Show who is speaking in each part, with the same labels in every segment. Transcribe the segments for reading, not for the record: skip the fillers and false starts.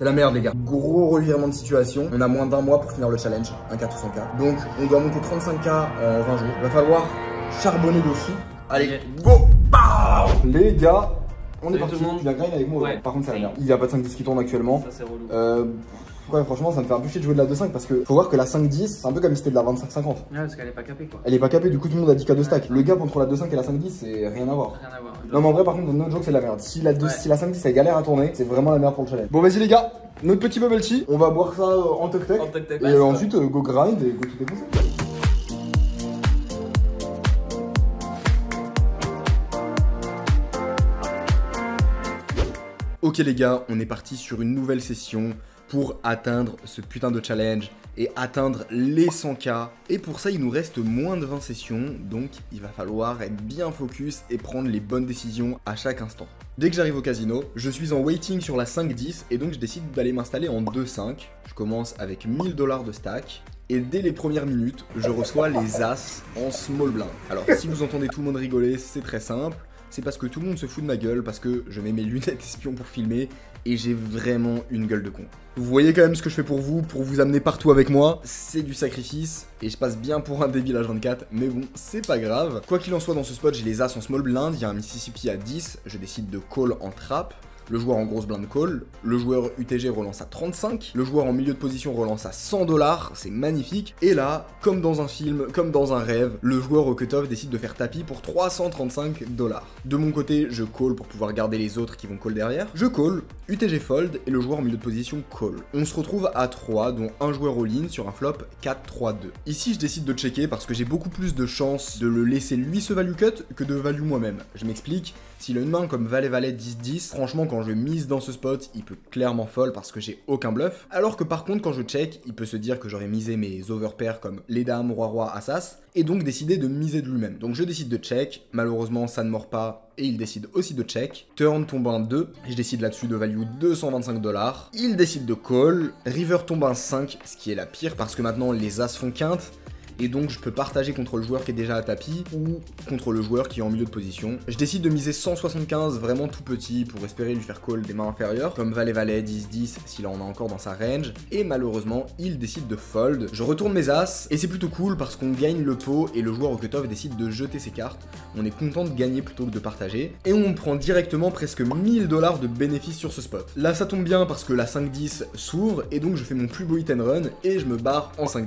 Speaker 1: C'est la merde les gars. Gros revirement de situation. On a moins d'un mois pour finir le challenge, un 4 ou 100K. Donc on doit monter 35K en 20 jours. Il va falloir charbonner dessus. Allez, go. Les gars, on est parti. Tu viens grind avec moi. Ouais. Par contre c'est la merde. Il n'y a pas de 5-10 qui tourne actuellement. Ça c'est relou. Ouais, franchement, ça me fait un peu chier de jouer de la 2.5 parce que faut voir que la 5-10, c'est un peu comme si c'était de la 25-50. Ouais,
Speaker 2: parce qu'elle est pas capée quoi.
Speaker 1: Elle est pas capée, du coup tout le monde a 10K de stack. Le gap entre la 2.5 et la 5-10, c'est rien à voir. Rien à voir. Non, mais en vrai, par contre, notre joke, c'est la merde. Si la 5-10 elle galère à tourner, c'est vraiment la merde pour le challenge. Bon, vas-y, les gars, notre petit bubble tea, on va boire ça en tuck-tuck. Et ensuite, go grind et go tout défoncer. Ok les gars, on est parti sur une nouvelle session pour atteindre ce putain de challenge et atteindre les 100K. Et pour ça, il nous reste moins de 20 sessions, donc il va falloir être bien focus et prendre les bonnes décisions à chaque instant. Dès que j'arrive au casino, je suis en waiting sur la 5-10 et donc je décide d'aller m'installer en 2-5. Je commence avec 1000 $ de stack. Et dès les premières minutes, je reçois les As en small blind. Alors si vous entendez tout le monde rigoler, c'est très simple. C'est parce que tout le monde se fout de ma gueule, parce que je mets mes lunettes espion pour filmer et j'ai vraiment une gueule de con. Vous voyez quand même ce que je fais pour vous amener partout avec moi. C'est du sacrifice et je passe bien pour un débile H24, mais bon, c'est pas grave. Quoi qu'il en soit, dans ce spot, j'ai les As en small blind, il y a un Mississippi à 10, je décide de call en trap. Le joueur en grosse blind call, le joueur UTG relance à 35, le joueur en milieu de position relance à 100 $, c'est magnifique. Et là, comme dans un film, comme dans un rêve, le joueur au cutoff décide de faire tapis pour 335 $. De mon côté, je call pour pouvoir garder les autres qui vont call derrière. Je call, UTG fold et le joueur en milieu de position call. On se retrouve à 3, dont un joueur all-in sur un flop 4-3-2. Ici, je décide de checker parce que j'ai beaucoup plus de chances de le laisser lui se value cut que de value moi-même. Je m'explique, s'il a une main comme valet-valet 10-10, franchement, quand je mise dans ce spot, il peut clairement fold parce que j'ai aucun bluff. Alors que par contre, quand je check, il peut se dire que j'aurais misé mes overpairs comme les dames, roi-roi, as-as, et donc décider de miser de lui-même. Donc je décide de check, malheureusement ça ne mord pas, et il décide aussi de check. Turn tombe un 2, je décide là-dessus de value 225 $. Il décide de call, river tombe un 5, ce qui est la pire parce que maintenant les as font quinte. Et donc je peux partager contre le joueur qui est déjà à tapis ou contre le joueur qui est en milieu de position. Je décide de miser 175 vraiment tout petit pour espérer lui faire call des mains inférieures, comme valet-valet, 10-10 s'il en a encore dans sa range. Et malheureusement, il décide de fold. Je retourne mes as et c'est plutôt cool parce qu'on gagne le pot et le joueur au cutoff décide de jeter ses cartes. On est content de gagner plutôt que de partager. Et on prend directement presque 1000 $ de bénéfice sur ce spot. Là ça tombe bien parce que la 5-10 s'ouvre et donc je fais mon plus beau hit and run et je me barre en 5-10.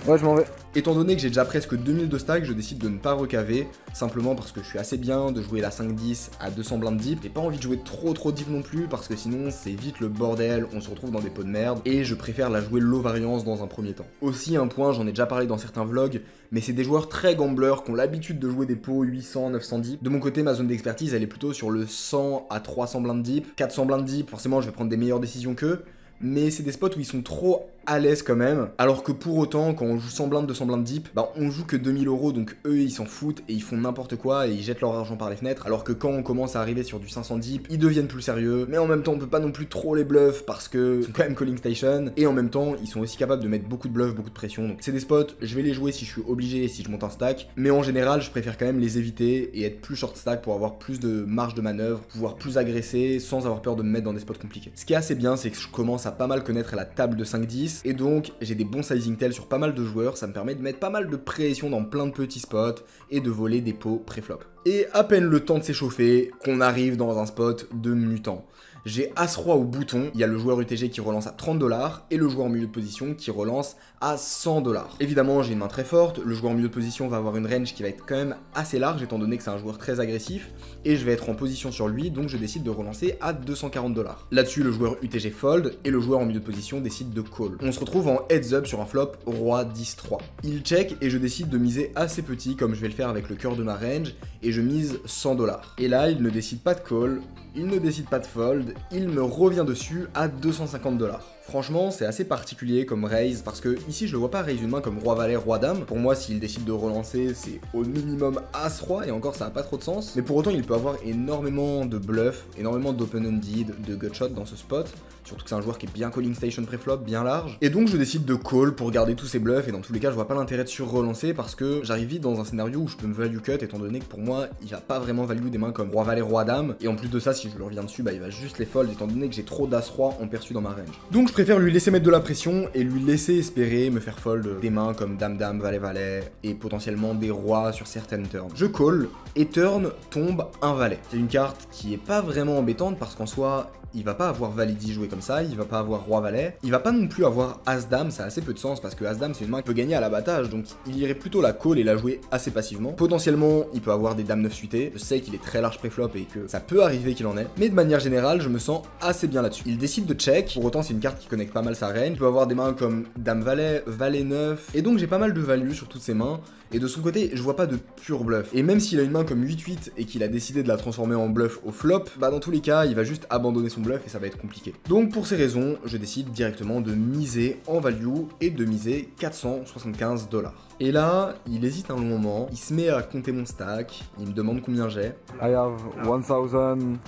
Speaker 1: Ouais, je m'en vais. Étant donné que j'ai déjà presque 2000 de stack, je décide de ne pas recaver, simplement parce que je suis assez bien de jouer la 5-10 à 200 blindes deep. J'ai pas envie de jouer trop deep non plus, parce que sinon c'est vite le bordel, on se retrouve dans des pots de merde, et je préfère la jouer low variance dans un premier temps. Aussi un point, j'en ai déjà parlé dans certains vlogs, mais c'est des joueurs très gamblers qui ont l'habitude de jouer des pots 800, 900 deep. De mon côté, ma zone d'expertise, elle est plutôt sur le 100 à 300 blindes deep, 400 blindes deep, forcément je vais prendre des meilleures décisions qu'eux, mais c'est des spots où ils sont trop à l'aise quand même, alors que pour autant, quand on joue 100 blindes, 200 blindes deep, bah on joue que 2000 €, donc eux ils s'en foutent et ils font n'importe quoi et ils jettent leur argent par les fenêtres, alors que quand on commence à arriver sur du 500 deep, ils deviennent plus sérieux, mais en même temps on peut pas non plus trop les bluff parce que c'est quand même calling station, et en même temps ils sont aussi capables de mettre beaucoup de bluff, beaucoup de pression, donc c'est des spots, je vais les jouer si je suis obligé et si je monte un stack, mais en général je préfère quand même les éviter et être plus short stack pour avoir plus de marge de manœuvre, pouvoir plus agresser sans avoir peur de me mettre dans des spots compliqués. Ce qui est assez bien, c'est que je commence à pas mal connaître la table de 5-10, et donc j'ai des bons sizing tells sur pas mal de joueurs, ça me permet de mettre pas mal de pression dans plein de petits spots et de voler des pots pré-flop. Et à peine le temps de s'échauffer qu'on arrive dans un spot de mutant. J'ai As-Roi au bouton, il y a le joueur UTG qui relance à 30 $ et le joueur en milieu de position qui relance à 100 $. Évidemment, j'ai une main très forte, le joueur en milieu de position va avoir une range qui va être quand même assez large étant donné que c'est un joueur très agressif et je vais être en position sur lui, donc je décide de relancer à 240 $. Là-dessus, le joueur UTG fold et le joueur en milieu de position décide de call. On se retrouve en heads up sur un flop Roi 10-3. Il check et je décide de miser assez petit comme je vais le faire avec le cœur de ma range et je mise 100 $. Et là, il ne décide pas de call, il ne décide pas de fold, il me revient dessus à 250 $. Franchement, c'est assez particulier comme raise parce que ici je le vois pas raise une main comme roi-valet, roi-dame. Pour moi, s'il décide de relancer, c'est au minimum as-roi et encore ça a pas trop de sens. Mais pour autant, il peut avoir énormément de bluff, énormément d'open-ended, de gutshot dans ce spot. Surtout que c'est un joueur qui est bien calling station pré-flop, bien large. Et donc je décide de call pour garder tous ses bluffs et dans tous les cas, je vois pas l'intérêt de sur-relancer parce que j'arrive vite dans un scénario où je peux me value cut étant donné que pour moi, il va pas vraiment value des mains comme roi-valet, roi-dame. Et en plus de ça, si je lui reviens dessus, bah il va juste les folds étant donné que j'ai trop d'as-roi en perçu dans ma range. Donc je préfère lui laisser mettre de la pression et lui laisser espérer me faire fold des mains comme dame-dame, valet-valet et potentiellement des rois sur certaines turns. Je call et turn tombe un valet. C'est une carte qui est pas vraiment embêtante parce qu'en soi, il va pas avoir valet-10 joué comme ça, il va pas avoir roi-valet, il va pas non plus avoir as-dame, ça a assez peu de sens parce que as-dame c'est une main qui peut gagner à l'abattage, donc il irait plutôt la call et la jouer assez passivement. Potentiellement, il peut avoir des dames 9 suitées, je sais qu'il est très large préflop et que ça peut arriver qu'il en ait, mais de manière générale, je me sens assez bien là-dessus. Il décide de check, pour autant c'est une carte qui connecte pas mal sa reine, il peut avoir des mains comme dame-valet, valet 9, et donc j'ai pas mal de value sur toutes ces mains, et de son côté, je vois pas de pur bluff. Et même s'il a une main comme 8-8 et qu'il a décidé de la transformer en bluff au flop, bah dans tous les cas, il va juste abandonner son bluff et ça va être compliqué. Donc pour ces raisons, je décide directement de miser en value et de miser 475 $. Et là, il hésite un long moment, il se met à compter mon stack, il me demande combien j'ai.
Speaker 2: I have 1000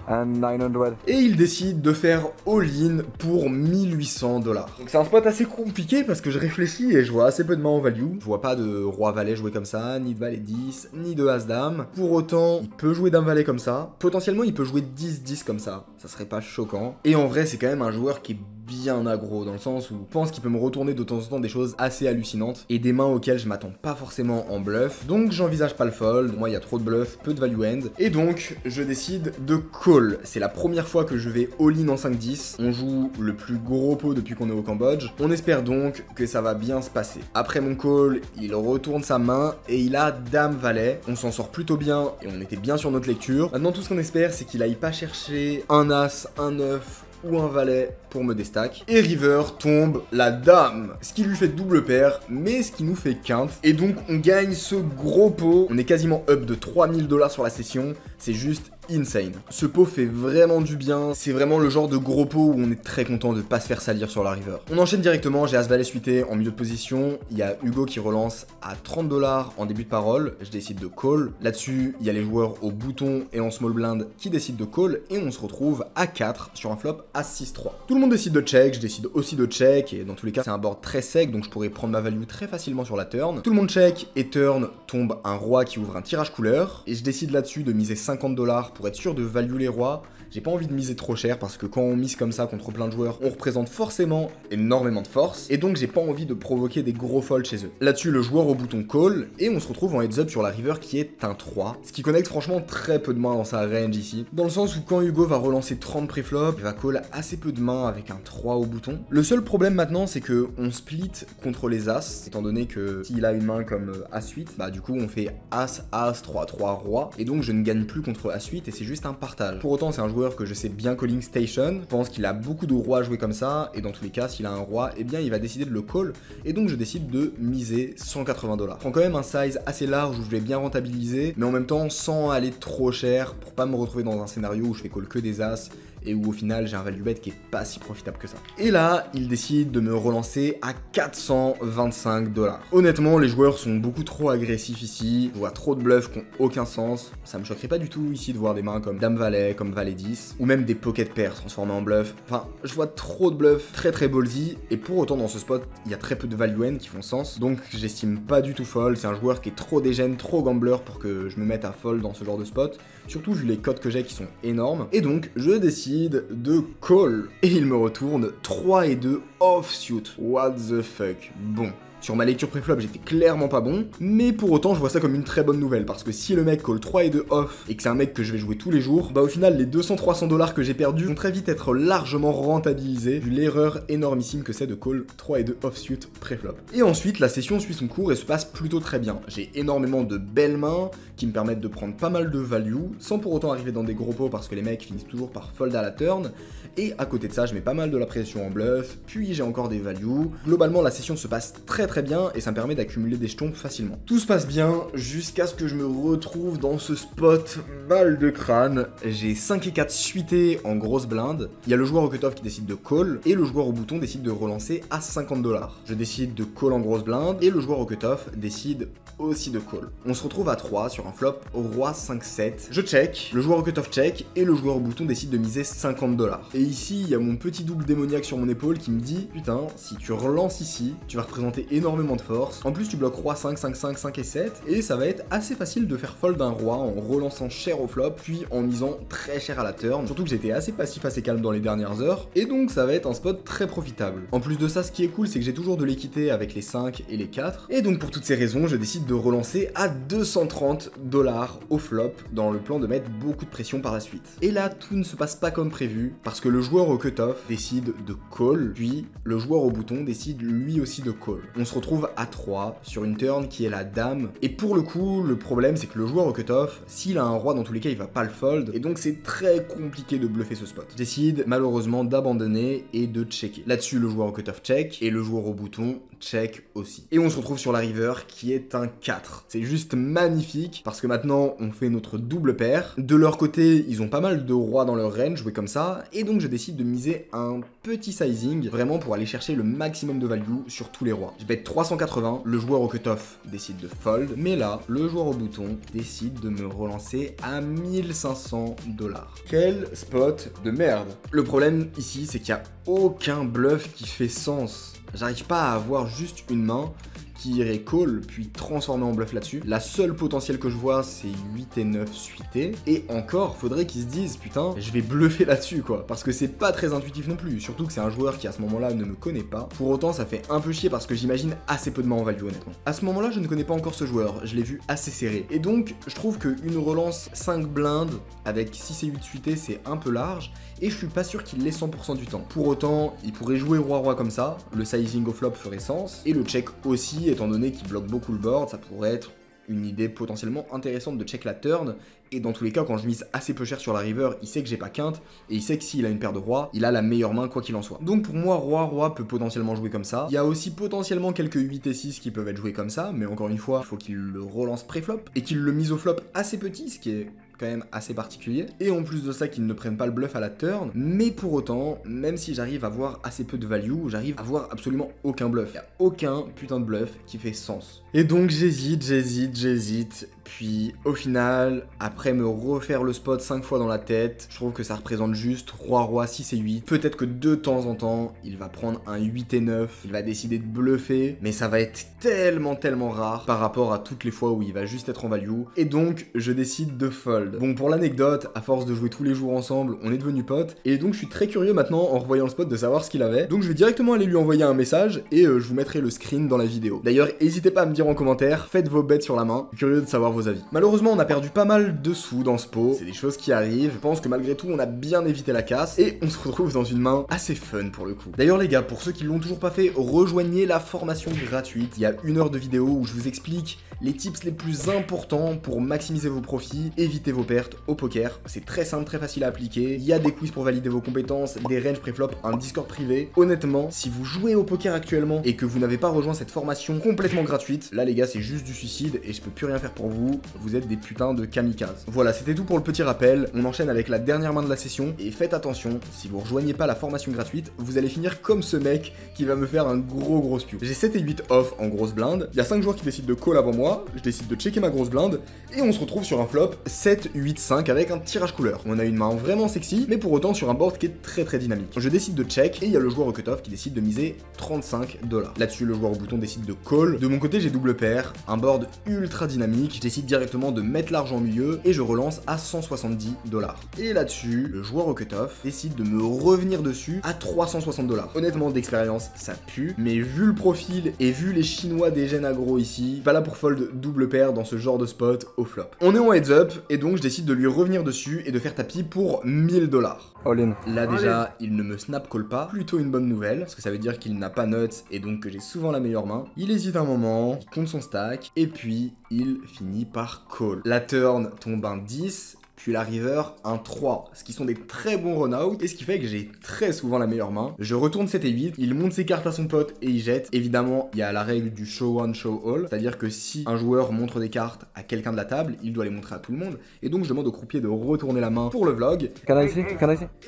Speaker 2: and 900.
Speaker 1: Et il décide de faire all-in pour 1800 $. Donc c'est un spot assez compliqué parce que je réfléchis et je vois assez peu de mains en value. Je vois pas de roi-valet jouer comme ça, ni de valet 10, ni de as-dame. Pour autant, il peut jouer dame-valet comme ça. Potentiellement, il peut jouer 10-10 comme ça. Ça serait pas choquant. Et en vrai, c'est quand même un joueur qui est bien aggro dans le sens où je pense qu'il peut me retourner de temps en temps des choses assez hallucinantes et des mains auxquelles je m'attends pas forcément en bluff. Donc j'envisage pas le fold. Moi, il y a trop de bluff, peu de value end. Et donc, je décide de call. C'est la première fois que je vais all-in en 5-10. On joue le plus gros pot depuis qu'on est au Cambodge. On espère donc que ça va bien se passer. Après mon call, il retourne sa main et il a dame-valet. On s'en sort plutôt bien et on était bien sur notre lecture. Maintenant, tout ce qu'on espère, c'est qu'il aille pas chercher un as, un 9 ou un valet pour me déstack. Et river tombe la dame, ce qui lui fait double paire, mais ce qui nous fait quinte. Et donc on gagne ce gros pot. On est quasiment up de 3000 $ sur la session. C'est juste insane. Ce pot fait vraiment du bien. C'est vraiment le genre de gros pot où on est très content de pas se faire salir sur la river. On enchaîne directement. J'ai as-valet suité en milieu de position. Il y a Hugo qui relance à 30 $ en début de parole. Je décide de call. Là-dessus, il y a les joueurs au bouton et en small blind qui décident de call. Et on se retrouve à 4 sur un flop à 6-3. Tout le monde décide de check. Je décide aussi de check. Et dans tous les cas, c'est un board très sec. Donc je pourrais prendre ma value très facilement sur la turn. Tout le monde check. Et turn tombe un roi qui ouvre un tirage couleur. Et je décide là-dessus de miser 50 $ pour être sûr de value les rois. J'ai pas envie de miser trop cher parce que quand on mise comme ça contre plein de joueurs, on représente forcément énormément de force et donc j'ai pas envie de provoquer des gros folds chez eux. Là-dessus, le joueur au bouton call et on se retrouve en heads up sur la river qui est un 3, ce qui connecte franchement très peu de mains dans sa range ici, dans le sens où quand Hugo va relancer 30 préflop, il va call assez peu de mains avec un 3 au bouton. Le seul problème maintenant, c'est que on split contre les as, étant donné que s'il a une main comme as-8, bah du coup on fait as, as, 3, 3, roi, et donc je ne gagne plus contre as-8 et c'est juste un partage. Pour autant, c'est un joueur que je sais bien calling station, je pense qu'il a beaucoup de rois à jouer comme ça, et dans tous les cas, s'il a un roi, eh bien il va décider de le call, et donc je décide de miser 180 $. Je prends quand même un size assez large où je vais bien rentabiliser, mais en même temps sans aller trop cher, pour pas me retrouver dans un scénario où je fais call que des as, et où au final j'ai un value bet qui est pas si profitable que ça. Et là, il décide de me relancer à 425 $. Honnêtement, les joueurs sont beaucoup trop agressifs ici, je vois trop de bluffs qui ont aucun sens, ça me choquerait pas du tout ici de voir des mains comme dame-valet, comme valet 10, ou même des pocket pairs transformés en bluff. Enfin, je vois trop de bluffs très très ballsy, et pour autant dans ce spot, il y a très peu de value end qui font sens, donc j'estime pas du tout fold, c'est un joueur qui est trop dégène, trop gambler pour que je me mette à fold dans ce genre de spot, surtout vu les cotes que j'ai qui sont énormes, et donc je décide de call. Et il me retourne 3 et 2 offsuit. What the fuck. Bon. Sur ma lecture préflop, j'étais clairement pas bon, mais pour autant, je vois ça comme une très bonne nouvelle, parce que si le mec call 3 et 2 off, et que c'est un mec que je vais jouer tous les jours, bah au final, les 200-300 $ que j'ai perdus vont très vite être largement rentabilisés, vu l'erreur énormissime que c'est de call 3 et 2 offsuit préflop. Et ensuite, la session suit son cours et se passe plutôt très bien. J'ai énormément de belles mains, qui me permettent de prendre pas mal de value, sans pour autant arriver dans des gros pots, parce que les mecs finissent toujours par fold à la turn, et à côté de ça, je mets pas mal de la pression en bluff, puis j'ai encore des values. Globalement, la session se passe très bien et ça me permet d'accumuler des jetons facilement. Tout se passe bien jusqu'à ce que je me retrouve dans ce spot mal de crâne. J'ai 5 et 4 suités en grosse blinde. Il y a le joueur au cutoff qui décide de call et le joueur au bouton décide de relancer à 50 $. Je décide de call en grosse blinde et le joueur au cutoff décide aussi de call. On se retrouve à 3 sur un flop roi 5-7. Je check, le joueur au cutoff check et le joueur au bouton décide de miser 50 $. Et ici, il y a mon petit double démoniaque sur mon épaule qui me dit putain, si tu relances ici, tu vas représenter énormément énormément de force. En plus tu bloques roi 5, 5, 5, 5 et 7, et ça va être assez facile de faire fold un roi en relançant cher au flop, puis en misant très cher à la turn, surtout que j'étais assez passif, assez calme dans les dernières heures, et donc ça va être un spot très profitable. En plus de ça, ce qui est cool, c'est que j'ai toujours de l'équité avec les 5 et les 4, et donc pour toutes ces raisons, je décide de relancer à 230 $ au flop, dans le plan de mettre beaucoup de pression par la suite. Et là, tout ne se passe pas comme prévu, parce que le joueur au cutoff décide de call, puis le joueur au bouton décide lui aussi de call. On se retrouve à 3 sur une turn qui est la dame, et pour le coup, le problème c'est que le joueur au cutoff, s'il a un roi dans tous les cas, il va pas le fold, et donc c'est très compliqué de bluffer ce spot. Je décide malheureusement d'abandonner et de checker. Là-dessus, le joueur au cutoff check, et le joueur au bouton check aussi. Et on se retrouve sur la river qui est un 4. C'est juste magnifique, parce que maintenant, on fait notre double paire. De leur côté, ils ont pas mal de rois dans leur range, joués comme ça, et donc je décide de miser un petit sizing, vraiment pour aller chercher le maximum de value sur tous les rois. Je bet 380, le joueur au cutoff décide de fold, mais là, le joueur au bouton décide de me relancer à 1500 $. Quel spot de merde. Le problème ici, c'est qu'il n'y a aucun bluff qui fait sens. J'arrive pas à avoir juste une main qui irait call, puis transformer en bluff là-dessus. La seule potentielle que je vois, c'est 8 et 9 suités. Et encore, faudrait qu'ils se disent, putain, je vais bluffer là-dessus, quoi. Parce que c'est pas très intuitif non plus. Surtout que c'est un joueur qui, à ce moment-là, ne me connaît pas. Pour autant, ça fait un peu chier parce que j'imagine assez peu de mains en value, honnêtement. À ce moment-là, je ne connais pas encore ce joueur. Je l'ai vu assez serré. Et donc, je trouve qu'une relance 5 blindes avec 6 et 8 suités, c'est un peu large. Et je suis pas sûr qu'il l'ait 100% du temps. Pour autant, il pourrait jouer roi-roi comme ça. Le sizing au flop ferait sens. Et le check aussi, étant donné qu'il bloque beaucoup le board, ça pourrait être une idée potentiellement intéressante de check la turn. Et dans tous les cas, quand je mise assez peu cher sur la river, il sait que j'ai pas quinte, et il sait que s'il a une paire de rois, il a la meilleure main quoi qu'il en soit. Donc pour moi, roi-roi peut potentiellement jouer comme ça. Il y a aussi potentiellement quelques 8 et 6 qui peuvent être joués comme ça, mais encore une fois, il faut qu'il le relance pré-flop, et qu'il le mise au flop assez petit, ce qui est quand même assez particulier, et en plus de ça qu'ils ne prennent pas le bluff à la turn, mais pour autant, même si j'arrive à voir assez peu de value, j'arrive à voir absolument aucun bluff. Il n'y a aucun putain de bluff qui fait sens. Et donc j'hésite, puis au final, après me refaire le spot 5 fois dans la tête, je trouve que ça représente juste roi-roi 6 et 8, peut-être que de temps en temps, il va prendre un 8 et 9, il va décider de bluffer, mais ça va être tellement rare par rapport à toutes les fois où il va juste être en value, et donc je décide de fold. Bon, pour l'anecdote, à force de jouer tous les jours ensemble, on est devenus potes, et donc je suis très curieux maintenant en revoyant le spot de savoir ce qu'il avait, donc je vais directement aller lui envoyer un message, et je vous mettrai le screen dans la vidéo. D'ailleurs, n'hésitez pas à me dire en commentaire, faites vos bets sur la main, je suis curieux de savoir vos avis. Malheureusement, on a perdu pas mal de sous dans ce pot, c'est des choses qui arrivent, je pense que malgré tout, on a bien évité la casse, et on se retrouve dans une main assez fun pour le coup. D'ailleurs les gars, pour ceux qui l'ont toujours pas fait, rejoignez la formation gratuite, il y a 1 heure de vidéo où je vous explique les tips les plus importants pour maximiser vos profits, éviter vos pertes au poker. C'est très simple, très facile à appliquer. Il y a des quiz pour valider vos compétences, des ranges préflop, un Discord privé. Honnêtement, si vous jouez au poker actuellement et que vous n'avez pas rejoint cette formation complètement gratuite, là les gars, c'est juste du suicide et je peux plus rien faire pour vous. Vous êtes des putains de kamikazes. Voilà, c'était tout pour le petit rappel. On enchaîne avec la dernière main de la session et faites attention, si vous rejoignez pas la formation gratuite, vous allez finir comme ce mec qui va me faire un gros spew. J'ai 7 et 8 off en grosse blinde. Il y a 5 joueurs qui décident de call avant moi. Je décide de checker ma grosse blinde et on se retrouve sur un flop 7, 8, 5 avec un tirage couleur. On a une main vraiment sexy, mais pour autant sur un board qui est très dynamique. Je décide de check et il y a le joueur au cutoff qui décide de miser 35 $. Là-dessus, le joueur au bouton décide de call. De mon côté, j'ai double paire, un board ultra dynamique. Je décide directement de mettre l'argent au milieu et je relance à 170 $. Et là-dessus, le joueur au cutoff décide de me revenir dessus à 360 $. Honnêtement, d'expérience, ça pue, mais vu le profil et vu les chinois des gènes aggro ici, pas là pour fold double paire dans ce genre de spot au flop. On est en heads up et donc je décide de lui revenir dessus et de faire tapis pour 1000 $.
Speaker 2: All in.
Speaker 1: Là déjà, il ne me snap call pas, plutôt une bonne nouvelle, parce que ça veut dire qu'il n'a pas nuts et donc que j'ai souvent la meilleure main. Il hésite un moment, il compte son stack, et puis il finit par call. La turn tombe un 10, puis la river un 3, ce qui sont des très bons run-out, et ce qui fait que j'ai très souvent la meilleure main. Je retourne 7 et 8, il monte ses cartes à son pote et il jette. Évidemment, il y a la règle du show one, show all, c'est-à-dire que si un joueur montre des cartes à quelqu'un de la table, il doit les montrer à tout le monde, et donc je demande au croupier de retourner la main pour le vlog.
Speaker 2: Can I see?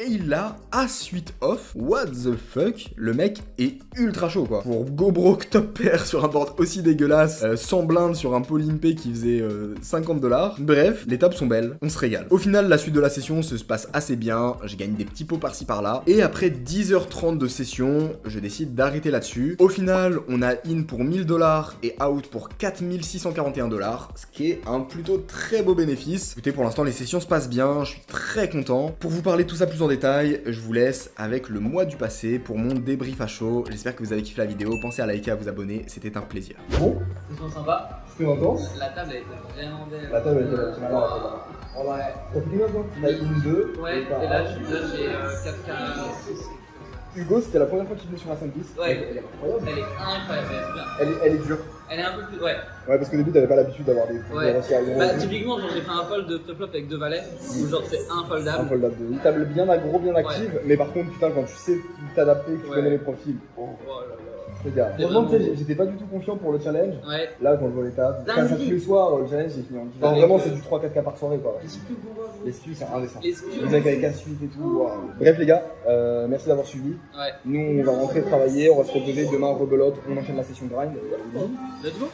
Speaker 1: Et il l'a à suite off. What the fuck? Le mec est ultra chaud quoi. Pour go broke top pair sur un board aussi dégueulasse, sans blinde sur un pot limpé qui faisait 50 $. Bref, les tables sont belles, on se régale. régale. Au final, la suite de la session se passe assez bien, je gagne des petits pots par-ci par-là, et après 10h30 de session, je décide d'arrêter là-dessus. Au final, on a in pour 1000 $ et out pour 4641 $, ce qui est un plutôt très beau bénéfice. Écoutez, pour l'instant, les sessions se passent bien, je suis très content. Pour vous parler de tout ça plus en détail, je vous laisse avec le mois du passé pour mon débrief à chaud. J'espère que vous avez kiffé la vidéo, pensez à liker, à vous abonner, c'était un plaisir.
Speaker 3: Bon,
Speaker 4: Ils sont sympas.
Speaker 3: c'était intense.
Speaker 4: La table elle était vraiment belle.
Speaker 3: La table était vraiment la
Speaker 4: Ouais.
Speaker 3: T'as fait combien toi? T'as une 2.
Speaker 4: Ouais, et là j'ai 4K.
Speaker 3: Hugo, c'était la première fois qu'il venait sur la 5 piste.
Speaker 4: Ouais.
Speaker 3: Elle est incroyable.
Speaker 4: Elle est incroyable, elle est bien.
Speaker 3: Elle est dure.
Speaker 4: Elle est un peu plus. Ouais.
Speaker 3: Ouais, parce qu'au début, t'avais pas l'habitude d'avoir des
Speaker 4: Ouais.
Speaker 3: des
Speaker 4: Bah, typiquement, genre j'ai fait un fold de flop avec 2 valets, où genre c'est
Speaker 3: un
Speaker 4: infoldable.
Speaker 3: fold-up de une table bien aggro, bien active, mais par contre, putain, quand tu sais t'adapter, que tu
Speaker 4: Ouais.
Speaker 3: connais les profils,
Speaker 4: Oh là là.
Speaker 3: c'est gars.
Speaker 4: C'est
Speaker 3: Franchement, tu sais,
Speaker 4: vraiment
Speaker 3: j'étais pas du tout confiant pour le challenge.
Speaker 4: Ouais.
Speaker 3: Là, quand je vois les tables,
Speaker 4: Dinguerie.
Speaker 3: ça tous les soirs, le challenge, j'ai fini en disant
Speaker 4: Avec,
Speaker 3: vraiment, c'est du 3-4K par soirée, quoi.
Speaker 4: Est-ce que vous voyez
Speaker 3: Les SQ, c'est indécent.
Speaker 4: Est-ce que-
Speaker 3: Le mec avec la suite et tout. Wow. Bref, les gars, merci d'avoir suivi.
Speaker 4: Ouais.
Speaker 3: Nous, on va rentrer travailler, on va se reposer. Demain, rebelote, on enchaîne la session grind.
Speaker 4: Let's go.